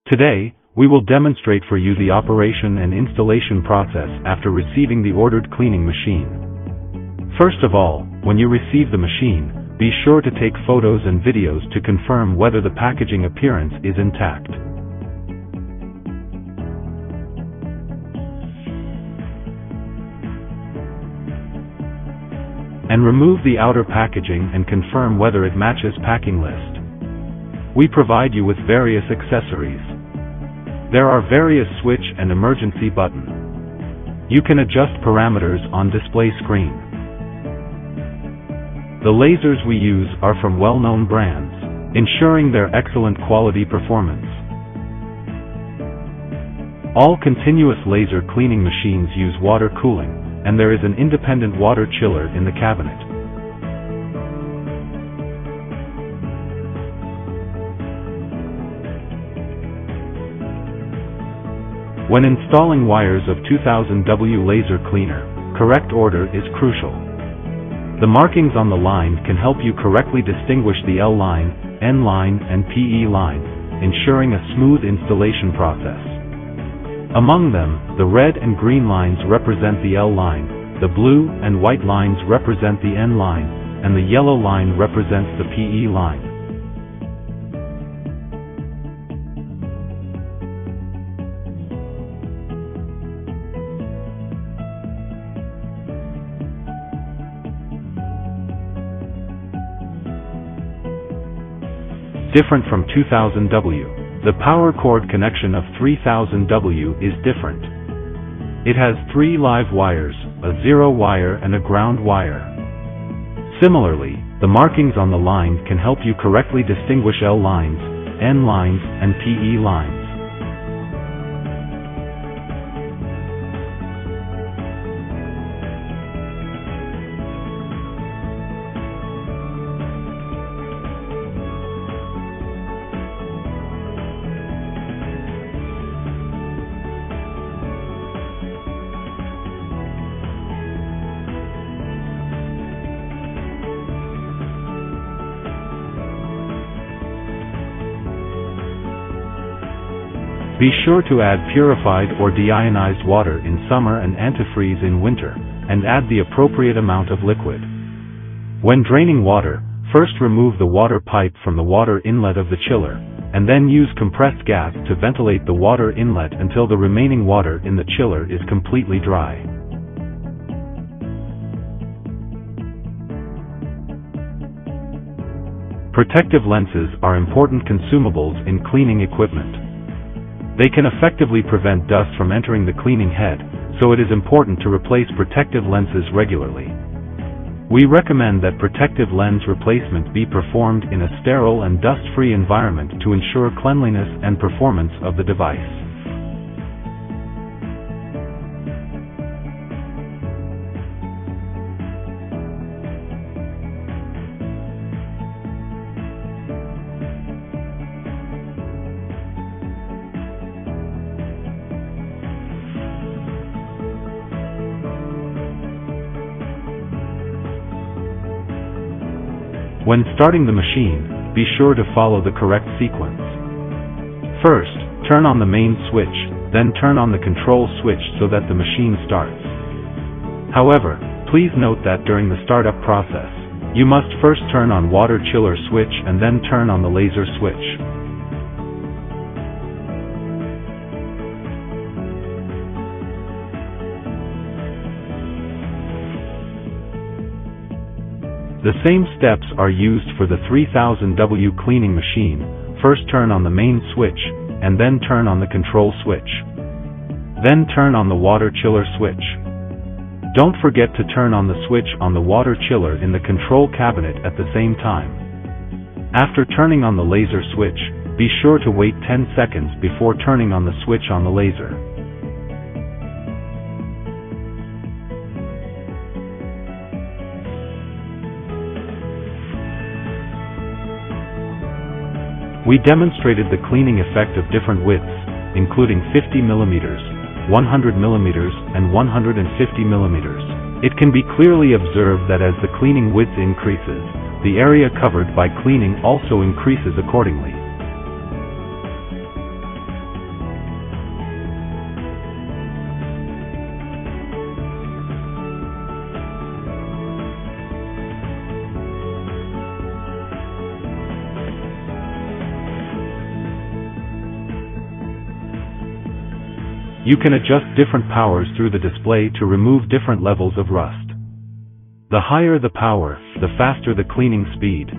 Today, we will demonstrate for you the operation and installation process after receiving the ordered cleaning machine. First of all, when you receive the machine, be sure to take photos and videos to confirm whether the packaging appearance is intact. And remove the outer packaging and confirm whether it matches packing list. We provide you with various accessories. There are various switch and emergency button. You can adjust parameters on display screen. The lasers we use are from well-known brands, ensuring their excellent quality performance. All continuous laser cleaning machines use water cooling, and there is an independent water chiller in the cabinet. When installing wires of 2000W laser cleaner, correct order is crucial. The markings on the line can help you correctly distinguish the L line, N line, and PE line, ensuring a smooth installation process. Among them, the red and green lines represent the L line, the blue and white lines represent the N line, and the yellow line represents the PE line. Different from 2000W, the power cord connection of 3000W is different. It has 3 live wires, a 0 wire and a ground wire. Similarly, the markings on the line can help you correctly distinguish L lines, N lines, and PE lines. Be sure to add purified or deionized water in summer and antifreeze in winter, and add the appropriate amount of liquid. When draining water, first remove the water pipe from the water inlet of the chiller, and then use compressed gas to ventilate the water inlet until the remaining water in the chiller is completely dry. Protective lenses are important consumables in cleaning equipment. They can effectively prevent dust from entering the cleaning head, so it is important to replace protective lenses regularly. We recommend that protective lens replacement be performed in a sterile and dust-free environment to ensure cleanliness and performance of the device. When starting the machine, be sure to follow the correct sequence. First, turn on the main switch, then turn on the control switch so that the machine starts. However, please note that during the startup process, you must first turn on water chiller switch and then turn on the laser switch. The same steps are used for the 3000W cleaning machine. First turn on the main switch, and then turn on the control switch. Then turn on the water chiller switch. Don't forget to turn on the switch on the water chiller in the control cabinet at the same time. After turning on the laser switch, be sure to wait 10 seconds before turning on the switch on the laser. We demonstrated the cleaning effect of different widths, including 50 mm, 100 mm, and 150 mm. It can be clearly observed that as the cleaning width increases, the area covered by cleaning also increases accordingly. You can adjust different powers through the display to remove different levels of rust. The higher the power, the faster the cleaning speed.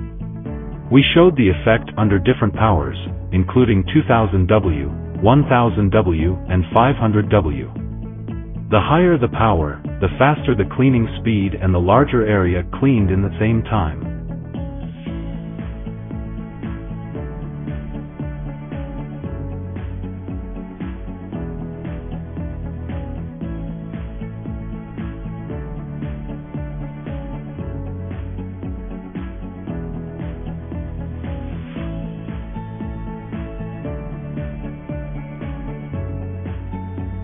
We showed the effect under different powers, including 2000W, 1000W, and 500W. The higher the power, the faster the cleaning speed and the larger area cleaned in the same time.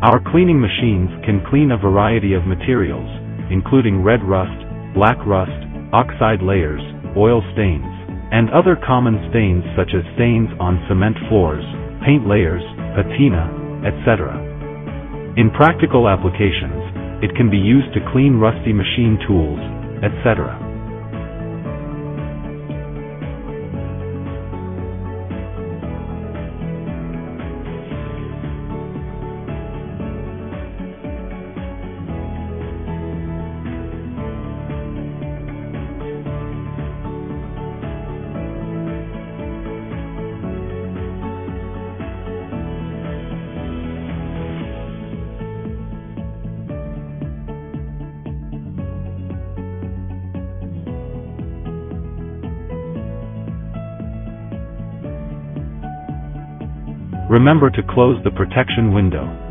Our cleaning machines can clean a variety of materials, including red rust, black rust, oxide layers, oil stains, and other common stains such as stains on cement floors, paint layers, patina, etc. In practical applications, it can be used to clean rusty machine tools, etc. Remember to close the protection window.